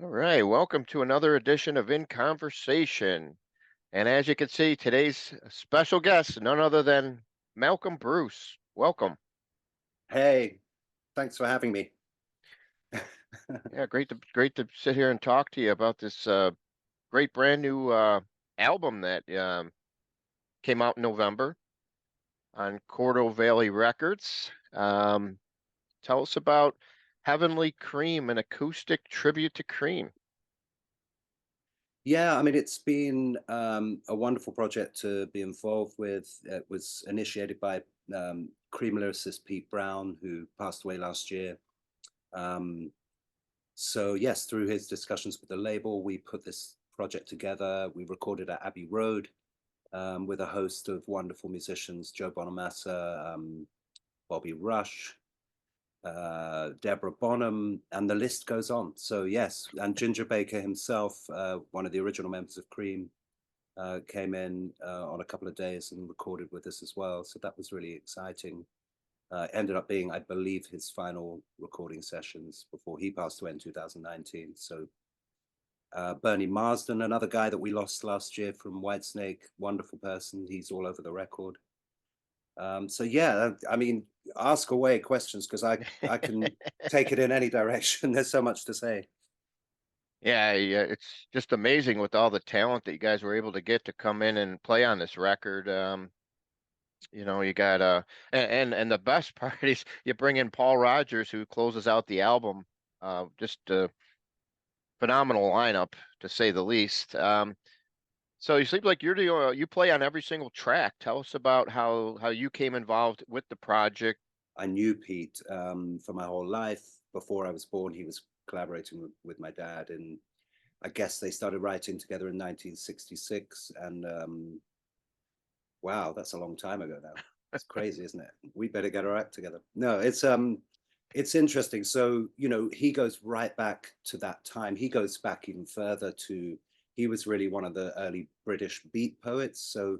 All right, welcome to another edition of In Conversation. And as you can see, today's special guest, none other than Malcolm Bruce. Welcome. Hey, thanks for having me. Yeah, great to sit here and talk to you about this great brand new album that came out in November on Cordo Valley Records. Tell us about Heavenly Cream, an acoustic tribute to Cream. Yeah, I mean, it's been a wonderful project to be involved with. It was initiated by Cream lyricist Pete Brown, who passed away last year. Um, so, yes, through his discussions with the label, we put this project together. We recorded at Abbey Road with a host of wonderful musicians, Joe Bonamassa, Bobby Rush, Deborah Bonham, and the list goes on. So yes, and Ginger Baker himself, one of the original members of Cream, came in on a couple of days and recorded with us as well. So that was really exciting. Ended up being, I believe, his final recording sessions before he passed away in 2019. So Bernie Marsden, another guy that we lost last year from Whitesnake, wonderful person. He's all over the record. So yeah, I mean, ask away questions because I can take it in any direction. There's so much to say. Yeah, yeah, it's just amazing with all the talent that you guys were able to get to come in and play on this record. You got and the best part is you bring in Paul Rogers who closes out the album. Just a phenomenal lineup to say the least. So you seem like you play on every single track. Tell us about how you came involved with the project. I knew Pete for my whole life. Before I was born, he was collaborating with my dad, and I guess they started writing together in 1966. And wow, that's a long time ago now. It's crazy, isn't it? We better get our act together. No, it's interesting. So, he goes right back to that time. He goes back even further to he was really one of the early British beat poets. So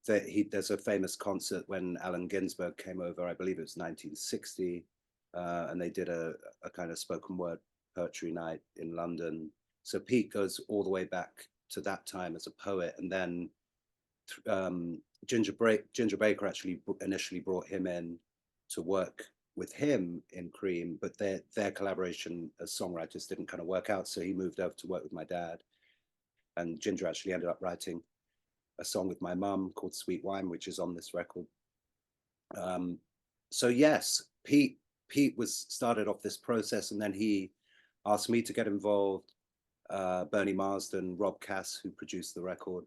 there's a famous concert when Allen Ginsberg came over, I believe it was 1960, and they did a kind of spoken word poetry night in London. So Pete goes all the way back to that time as a poet, and then Ginger Baker actually initially brought him in to work with him in Cream, but their collaboration as songwriters didn't kind of work out. So he moved over to work with my dad, and Ginger actually ended up writing a song with my mum called Sweet Wine, which is on this record. Um, so yes, Pete was started off this process, and then he asked me to get involved. Bernie Marsden, Rob Cass, who produced the record,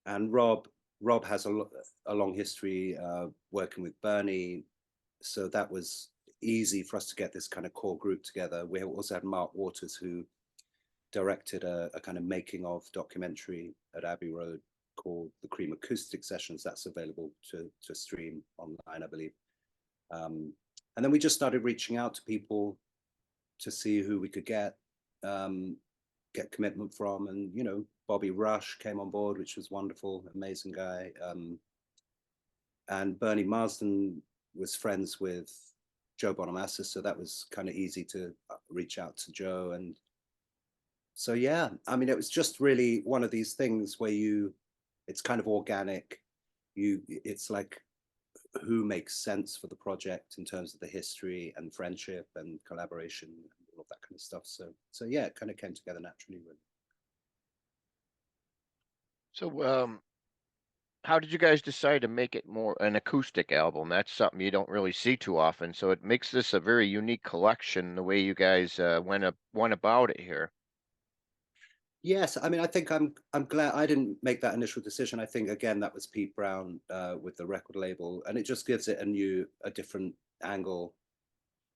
and Rob has a long history working with Bernie, so that was easy for us to get this kind of core group together. We also had Mark Waters, who directed a kind of making of documentary at Abbey Road called the Cream Acoustic Sessions. That's available to stream online, I believe. And then we just started reaching out to people to see who we could get commitment from, and Bobby Rush came on board, which was wonderful, amazing guy. And Bernie Marsden was friends with Joe Bonamassa, so that was kind of easy to reach out to Joe. And so yeah, I mean, it was just really one of these things where it's kind of organic. It's like who makes sense for the project in terms of the history and friendship and collaboration and all of that kind of stuff. So yeah, it kind of came together naturally. Really. So, how did you guys decide to make it more an acoustic album? That's something you don't really see too often. So it makes this a very unique collection, the way you guys went about it here. Yes, I mean, I think I'm glad I didn't make that initial decision. I think again that was Pete Brown with the record label, and it just gives it a different angle.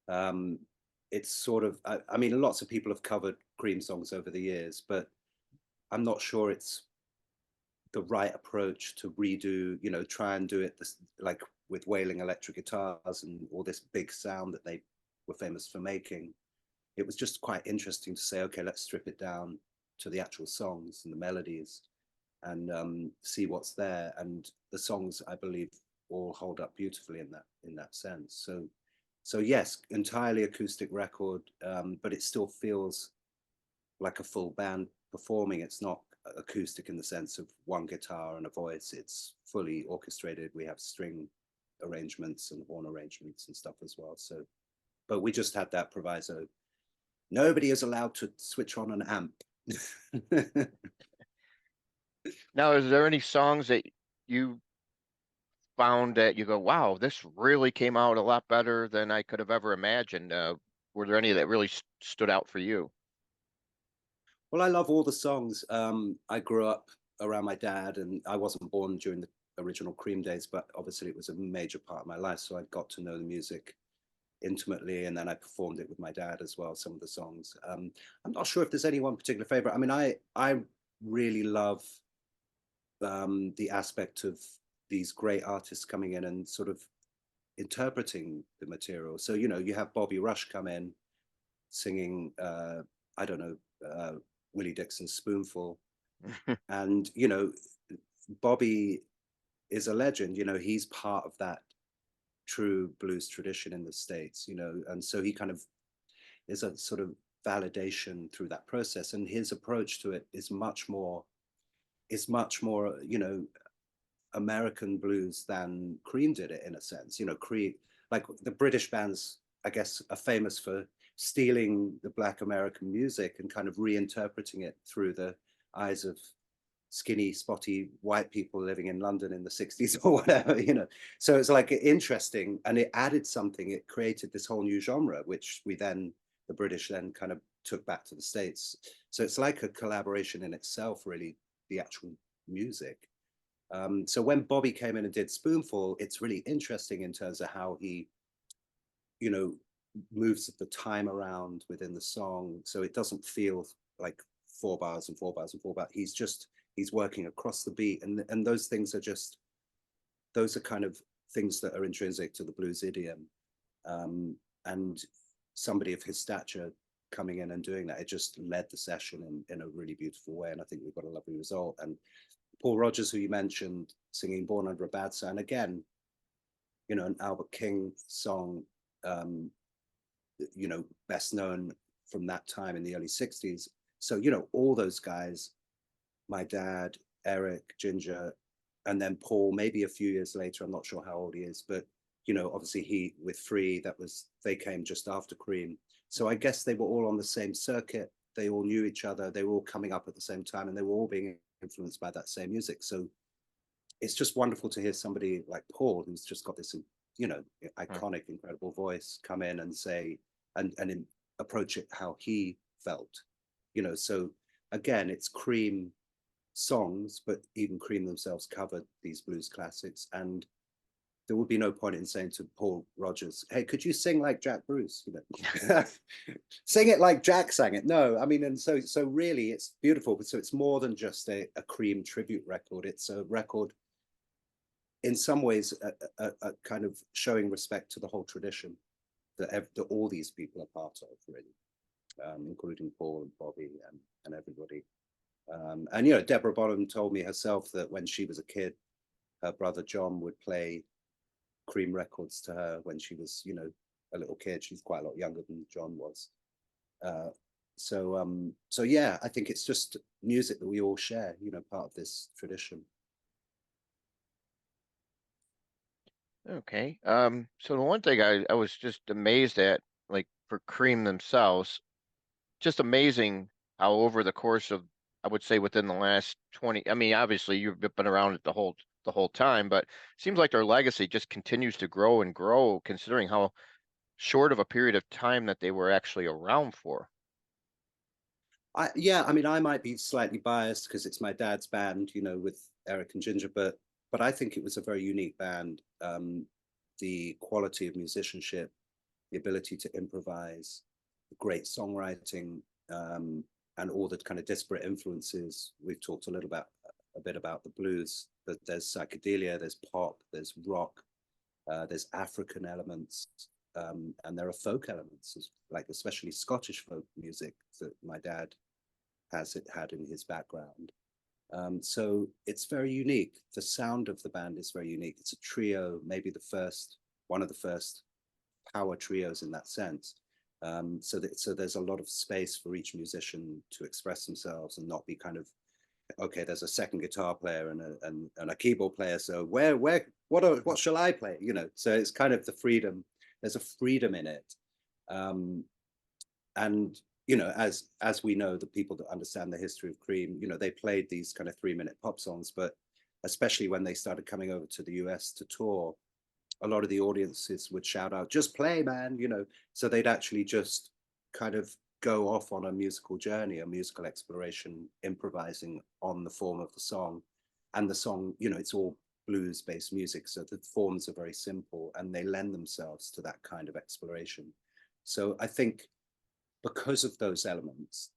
Um, it's sort of, I mean, lots of people have covered Cream songs over the years, but I'm not sure it's the right approach to redo, try and do it this, like with wailing electric guitars and all this big sound that they were famous for making. It was just quite interesting to say, okay, let's strip it down to the actual songs and the melodies and see what's there. And the songs, I believe, all hold up beautifully in that sense. So yes, entirely acoustic record, but it still feels like a full band performing. It's not acoustic in the sense of one guitar and a voice. It's fully orchestrated. We have string arrangements and horn arrangements and stuff as well. So, but we just had that proviso. Nobody is allowed to switch on an amp. Now, is there any songs that you found that you go, wow, this really came out a lot better than I could have ever imagined? Were there any that really stood out for you? Well, I love all the songs. I grew up around my dad, and I wasn't born during the original Cream days, but obviously it was a major part of my life. So I got to know the music intimately, and then I performed it with my dad as well. Some of the songs. I'm not sure if there's any one particular favorite. I mean, I really love the aspect of these great artists coming in and sort of interpreting the material. So you know, you have Bobby Rush come in singing. I don't know. Willie Dixon's Spoonful, and you know, Bobby is a legend. You know, he's part of that true blues tradition in the States. You know, and so he kind of is a sort of validation through that process, and his approach to it is much more, you know, American blues than Cream did it in a sense. You know, Cream, like the British bands, I guess, are famous for stealing the Black American music and kind of reinterpreting it through the eyes of skinny, spotty white people living in London in the 60s or whatever, you know. So it's like interesting, and it added something. It created this whole new genre, which the British then kind of took back to the States. So it's like a collaboration in itself, really, the actual music. So when Bobby came in and did Spoonful, it's really interesting in terms of how he, you know, moves the time around within the song. So it doesn't feel like 4 bars and 4 bars and 4 bars. He's working across the beat. And those things are just, those are kind of things that are intrinsic to the blues idiom. And somebody of his stature coming in and doing that, it just led the session in a really beautiful way. And I think we've got a lovely result. And Paul Rogers, who you mentioned, singing Born Under a Bad Sign, again, you know, an Albert King song, you know, best known from that time in the early 60s. So, you know, all those guys, my dad, Eric, Ginger, and then Paul, maybe a few years later, I'm not sure how old he is, but, you know, obviously he with Free, they came just after Cream. So I guess they were all on the same circuit. They all knew each other. They were all coming up at the same time, and they were all being influenced by that same music. So it's just wonderful to hear somebody like Paul, who's just got this, you know, iconic, incredible voice, come in and say, and approach it how he felt, you know. So again, it's Cream songs, but even Cream themselves covered these blues classics. And there would be no point in saying to Paul Rogers, hey, could you sing like Jack Bruce? You know, sing it like Jack sang it. No, I mean, and so really it's beautiful. So it's more than just a Cream tribute record. It's a record in some ways a kind of showing respect to the whole tradition that all these people are part of, really, including Paul and Bobby and everybody. And you know, Deborah Bonham told me herself that when she was a kid, her brother John would play Cream records to her when she was, you know, a little kid. She's quite a lot younger than John was. Uh, so yeah, I think it's just music that we all share, you know, part of this tradition. Okay. So the one thing I was just amazed at, like for Cream themselves, just amazing how over the course of, I would say within the last 20, I mean, obviously you've been around it the whole time, but it seems like their legacy just continues to grow and grow, considering how short of a period of time that they were actually around for. Yeah, I mean, I might be slightly biased because it's my dad's band, you know, with Eric and Ginger, but I think it was a very unique band. The quality of musicianship, the ability to improvise, the great songwriting, and all the kind of disparate influences. We've talked a bit about the blues, but there's psychedelia, there's pop, there's rock, there's African elements, and there are folk elements, like especially Scottish folk music that my dad had in his background. So it's very unique. The sound of the band is very unique. It's a trio, maybe one of the first power trios in that sense. So there's a lot of space for each musician to express themselves and not be kind of, okay, there's a second guitar player and a keyboard player, so what shall I play, so it's kind of the freedom. There's a freedom in it. And as we know, the people that understand the history of Cream, they played these kind of 3-minute pop songs, but especially when they started coming over to the US to tour, a lot of the audiences would shout out, just play, man, so they'd actually just kind of go off on a musical journey, a musical exploration, improvising on the form of the song. And the song, it's all blues based music, so the forms are very simple and they lend themselves to that kind of exploration. So I think because of those elements,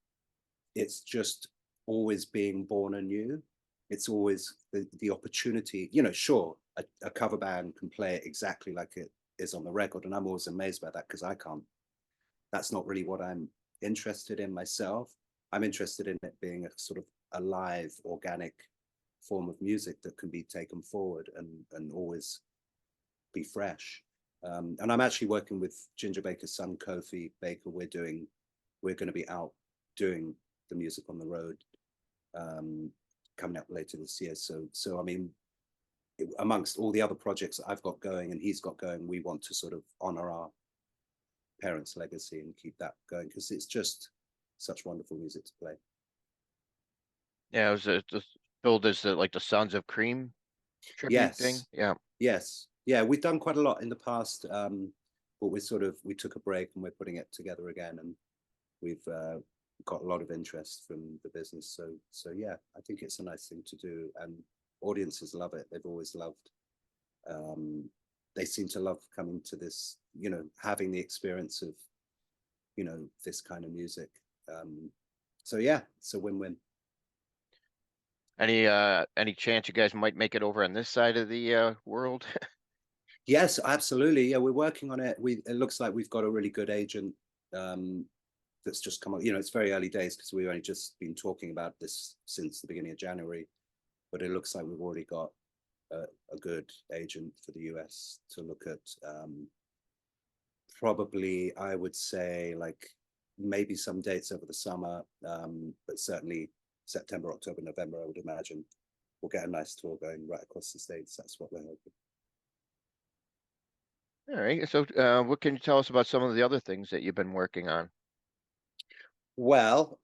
it's just always being born anew. It's always the opportunity, sure, a cover band can play it exactly like it is on the record. And I'm always amazed by that because I can't, that's not really what I'm interested in myself. I'm interested in it being a sort of alive, organic form of music that can be taken forward and always be fresh. And I'm actually working with Ginger Baker's son, Kofi Baker. We're going to be out doing the music on the road coming up later this year. So I mean, amongst all the other projects I've got going and he's got going, we want to sort of honor our parents' legacy and keep that going because it's just such wonderful music to play. Yeah, it was just billed as like the Sons of Cream tribute thing. Yes, Yeah. yes, yeah. We've done quite a lot in the past, but we took a break and we're putting it together again, and we've got a lot of interest from the business. So yeah, I think it's a nice thing to do, and audiences love it. They've always loved. They seem to love coming to this, having the experience of, this kind of music. So yeah, it's a win-win. Any chance you guys might make it over on this side of the world? Yes, absolutely. Yeah, we're working on it. It looks like we've got a really good agent that's just come up. It's very early days because we've only just been talking about this since the beginning of January, but it looks like we've already got a good agent for the US to look at. Probably, I would say, like maybe some dates over the summer, but certainly September, October, November, I would imagine we'll get a nice tour going right across the States. That's what we're hoping. All right. So, what can you tell us about some of the other things that you've been working on? Well,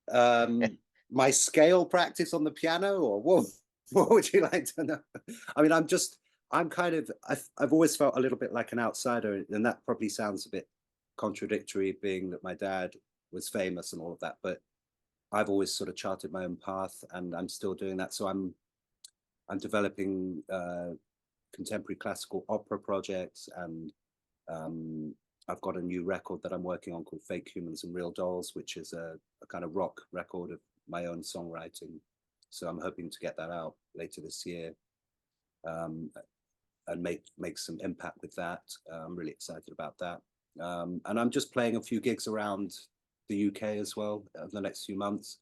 my scale practice on the piano, or what? What would you like to know? I mean, I'm kind of, I've always felt a little bit like an outsider, and that probably sounds a bit contradictory, being that my dad was famous and all of that. But I've always sort of charted my own path, and I'm still doing that. So I'm developing contemporary classical opera projects, and I've got a new record that I'm working on called Fake Humans and Real Dolls, which is a kind of rock record of my own songwriting. So I'm hoping to get that out later this year and make some impact with that. I'm really excited about that. And I'm just playing a few gigs around the UK as well over the next few months.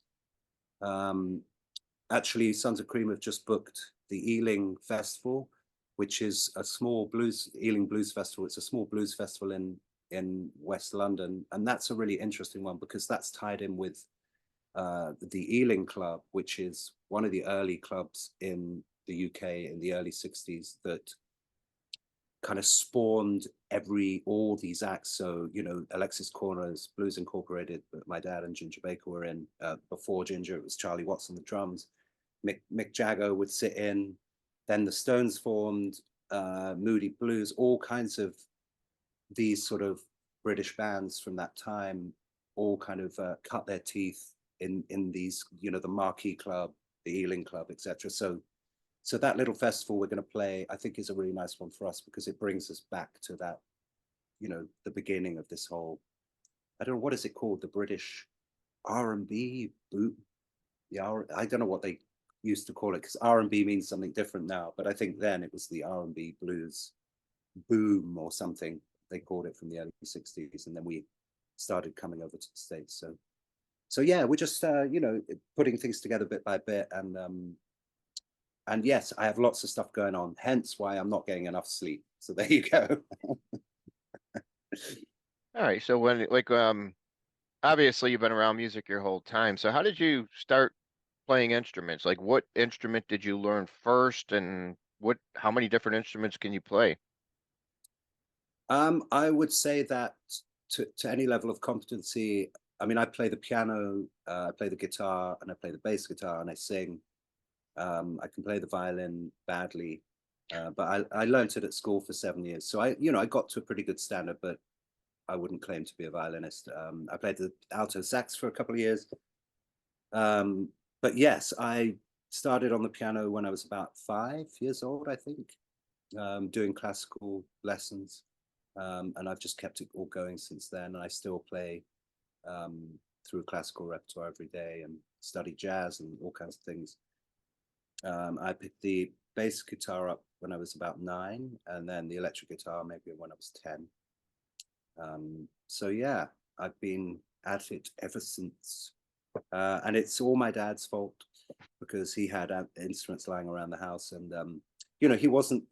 Actually, Sons of Cream have just booked the Ealing Festival, which is a small Ealing Blues Festival. It's a small blues festival in West London, and that's a really interesting one because that's tied in with the Ealing Club, which is one of the early clubs in the UK in the early 60s that kind of spawned all these acts. So, Alexis Corner's Blues Incorporated, but my dad and Ginger Baker were in. Before Ginger, it was Charlie Watts on the drums. Mick Jagger would sit in. Then the Stones formed, Moody Blues, all kinds of these sort of British bands from that time all kind of cut their teeth in these, the Marquee Club, the Ealing Club, etc. So that little festival we're going to play, I think, is a really nice one for us because it brings us back to that, the beginning of this whole, I don't know, what is it called? The British R&B boot. I don't know what they used to call it because R&B means something different now, but I think then it was the R&B blues boom or something they called it from the early 60s, and then we started coming over to the States. So yeah, we're just putting things together bit by bit, and yes, I have lots of stuff going on, hence why I'm not getting enough sleep. So there you go. All right. So when like obviously you've been around music your whole time. So how did you start playing instruments? Like what instrument did you learn first and what how many different instruments can you play? I would say that to any level of competency, I mean, I play the piano, I play the guitar, and I play the bass guitar, and I sing. I can play the violin badly, but I learned it at school for 7 years. So I got to a pretty good standard, but I wouldn't claim to be a violinist. I played the alto sax for a couple of years. Um, but yes, I started on the piano when I was about 5 years old, I think, doing classical lessons. And I've just kept it all going since then. And I still play um, through classical repertoire every day and study jazz and all kinds of things. I picked the bass guitar up when I was about 9, and then the electric guitar maybe when I was 10. So yeah, I've been at it ever since. And it's all my dad's fault because he had instruments lying around the house, and he wasn't.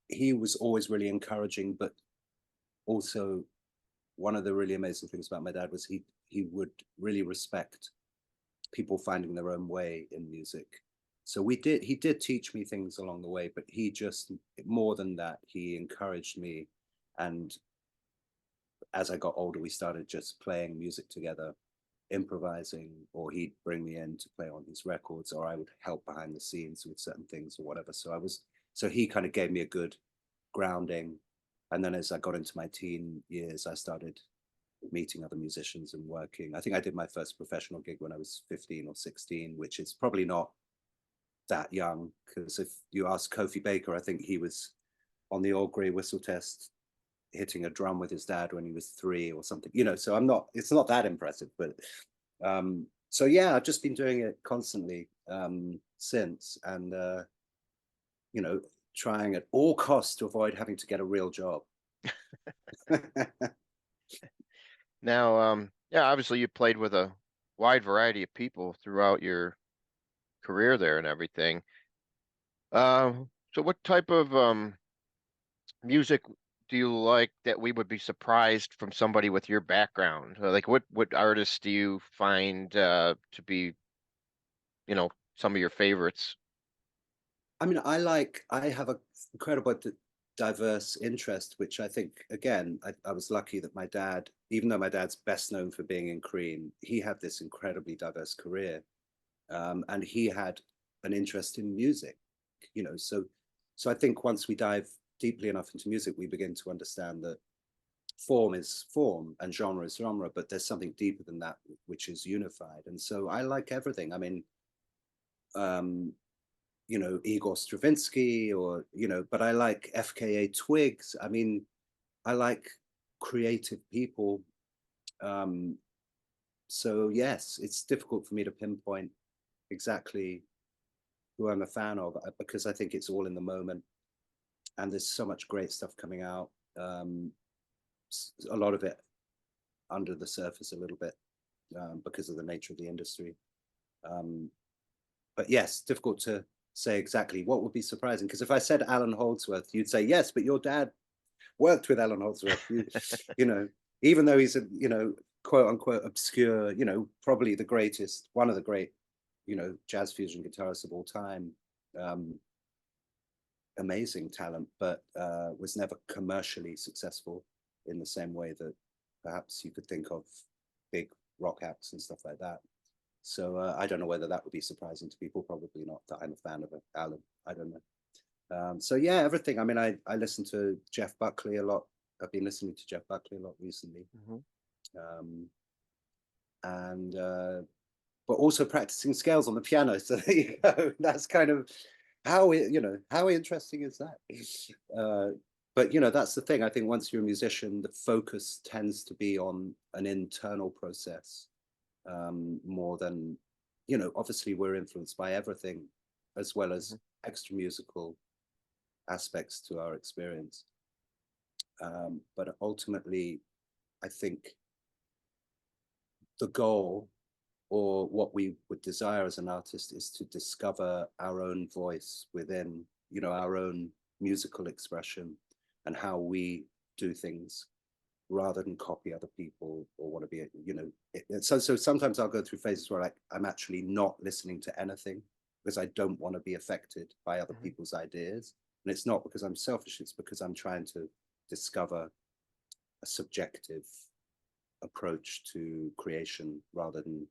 He was always really encouraging, but also one of the really amazing things about my dad was he would really respect people finding their own way in music. So he did teach me things along the way, but he just, more than that, he encouraged me. And as I got older, we started just playing music together, improvising, or he'd bring me in to play on his records, or I would help behind the scenes with certain things or whatever. So he kind of gave me a good grounding. And then as I got into my teen years, I started meeting other musicians and working. I think I did my first professional gig when I was 15 or 16, which is probably not that young, because if you ask Kofi Baker, I think he was on the old grey whistle test hitting a drum with his dad when he was 3 or something. So it's not that impressive, but so yeah, I've just been doing it constantly since, and you know trying at all costs to avoid having to get a real job. Now, yeah, obviously you played with a wide variety of people throughout your career there and everything. So what type of music do you like that we would be surprised from somebody with your background? Like what artists do you find to be, some of your favorites? I mean, I have a incredible diverse interest, which I think, again, I was lucky that my dad, even though my dad's best known for being in Cream, he had this incredibly diverse career, and he had an interest in music. So I think once we dive deeply enough into music, we begin to understand that form is form and genre is genre, but there's something deeper than that which is unified. And so I like everything. I mean, um, Igor Stravinsky, or but I like FKA Twigs. I mean, I like creative people. Um, so yes, it's difficult for me to pinpoint exactly who I'm a fan of, because I think it's all in the moment, and there's so much great stuff coming out. Um, a lot of it under the surface a little bit, because of the nature of the industry. Um, but yes, difficult to say exactly what would be surprising, because if I said Alan Holdsworth, you'd say yes, but your dad worked with Alan Holdsworth. You know, even though he's a quote unquote obscure, probably the greatest, one of the great, jazz fusion guitarists of all time. Um, Amazing talent, but was never commercially successful in the same way that perhaps you could think of big rock acts and stuff like that. So I don't know whether that would be surprising to people. Probably not. That I'm a fan of Alan. I don't know. So yeah, everything. I mean, I listen to Jeff Buckley a lot. I've been listening to Jeff Buckley a lot recently, Mhm. um, and but also practicing scales on the piano. So there you go. That's kind of how interesting is that? But that's the thing. I think once you're a musician, the focus tends to be on an internal process, more than obviously we're influenced by everything as well as Mhm. extra musical aspects to our experience. But ultimately, I think the goal, or what we would desire as an artist, is to discover our own voice within our own musical expression and how we do things. rather than copy other people or want to be, so sometimes I'll go through phases where I'm actually not listening to anything because I don't want to be affected by other Mhm. people's ideas. And it's not because I'm selfish, it's because I'm trying to discover a subjective approach to creation rather than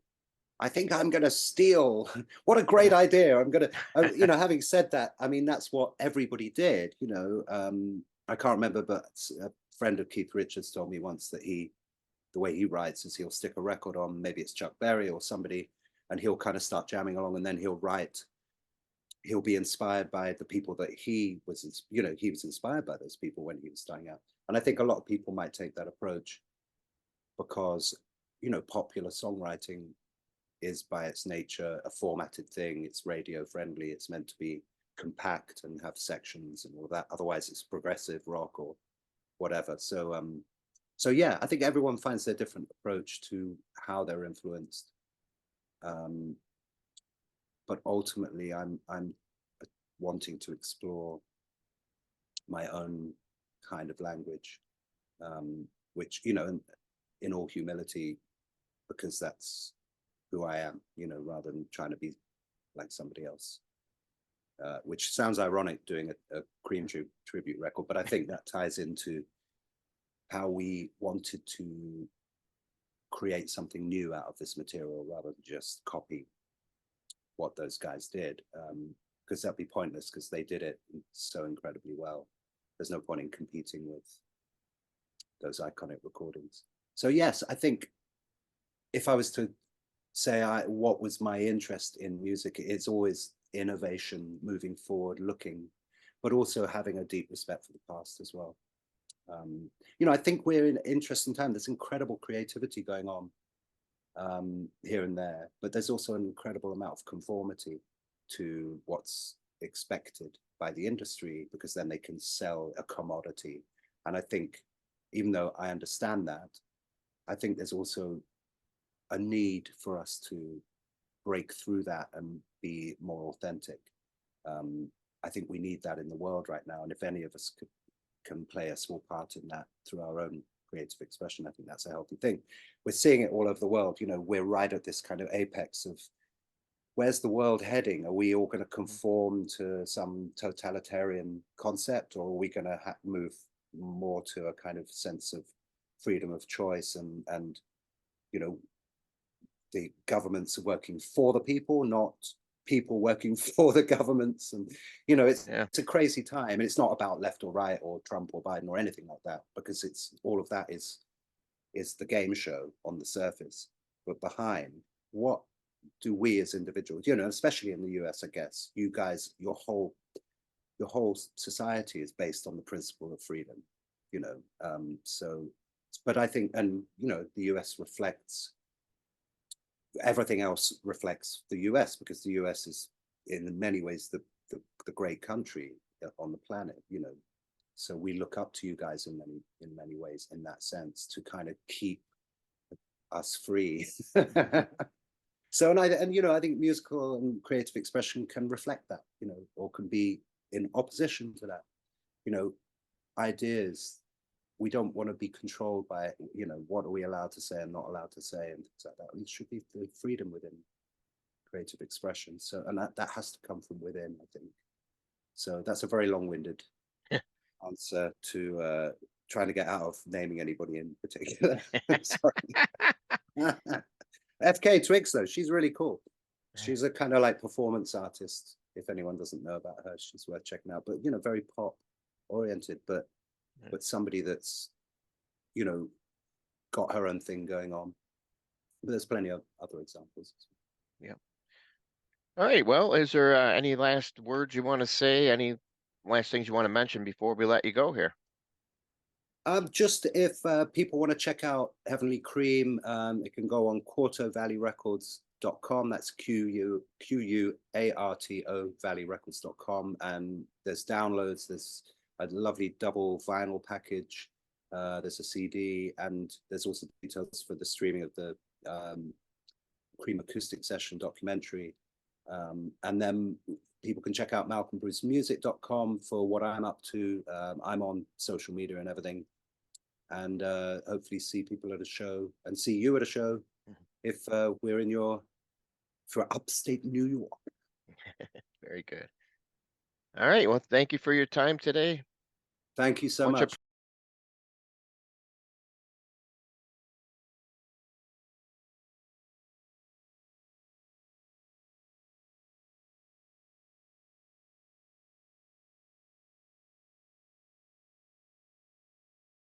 I think I'm going to steal. What a great idea. I'm going to, having said that, I mean, that's what everybody did, I can't remember, but a friend of Keith Richards told me once that the way he writes is he'll stick a record on, maybe it's Chuck Berry or somebody, and he'll kind of start jamming along and then he'll be inspired by the people that he was, he was inspired by those people when he was starting out. And I think a lot of people might take that approach because, popular songwriting is by its nature a formatted thing. It's radio friendly. It's meant to be compact and have sections and all that. Otherwise, it's progressive rock or whatever. So yeah, I think everyone finds their different approach to how they're influenced. Um, but ultimately, I'm wanting to explore my own kind of language, which in all humility, because that's who I am, rather than trying to be like somebody else. Which sounds ironic doing a Cream tribute record, but I think that ties into how we wanted to create something new out of this material rather than just copy what those guys did. Because that'd be pointless because they did it so incredibly well. There's no point in competing with those iconic recordings. So yes, I think if I was to say what was my interest in music, it's always innovation, moving forward, looking, but also having a deep respect for the past as well. I think we're in an interesting time. There's incredible creativity going on here and there, but there's also an incredible amount of conformity to what's expected by the industry because then they can sell a commodity. And I think, even though I understand that, I think there's also a need for us to break through that and be more authentic. I think we need that in the world right now. And if any of us can play a small part in that through our own creative expression, I think that's a healthy thing. We're seeing it all over the world. We're right at this kind of apex of where's the world heading? Are we all going to conform to some totalitarian concept, or are we going to move more to a kind of sense of freedom of choice and the governments are working for the people, not people working for the governments. And Yeah. it's a crazy time, and it's not about left or right or Trump or Biden or anything like that, because it's all of that is the game show on the surface, but behind, what do we as individuals, especially in the US, I guess you guys, your whole society is based on the principle of freedom, so but I think, and the US reflects everything else, reflects the US, because the US is in many ways the great country on the planet, so we look up to you guys in many ways in that sense to kind of keep us free. So I think musical and creative expression can reflect that, or can be in opposition to that, ideas. We don't want to be controlled by, what are we allowed to say and not allowed to say and things like that. It should be the freedom within creative expression. So, and that has to come from within, I think. So that's a very long-winded answer to trying to get out of naming anybody in particular. Sorry. FK Twigs, though, she's really cool. She's a kind of like performance artist. If anyone doesn't know about her, she's worth checking out. But very pop oriented, but somebody that's got her own thing going on. But there's plenty of other examples. Yeah. All right. Well, is there any last words you want to say? Any last things you want to mention before we let you go here? Just if people want to check out Heavenly Cream, it can go on quartovalleyrecords.com. That's QUARTO valleyrecords.com. And there's downloads. There's a lovely double vinyl package. There's a CD, and there's also details for the streaming of the Cream acoustic session documentary. And then people can check out malcombrucemusic.com for what I'm up to. I'm on social media and everything. and hopefully see people at a show and see you at a show Mhm. if we're in your for upstate New York. Very good. All right. Well, thank you for your time today. Thank you so Much much.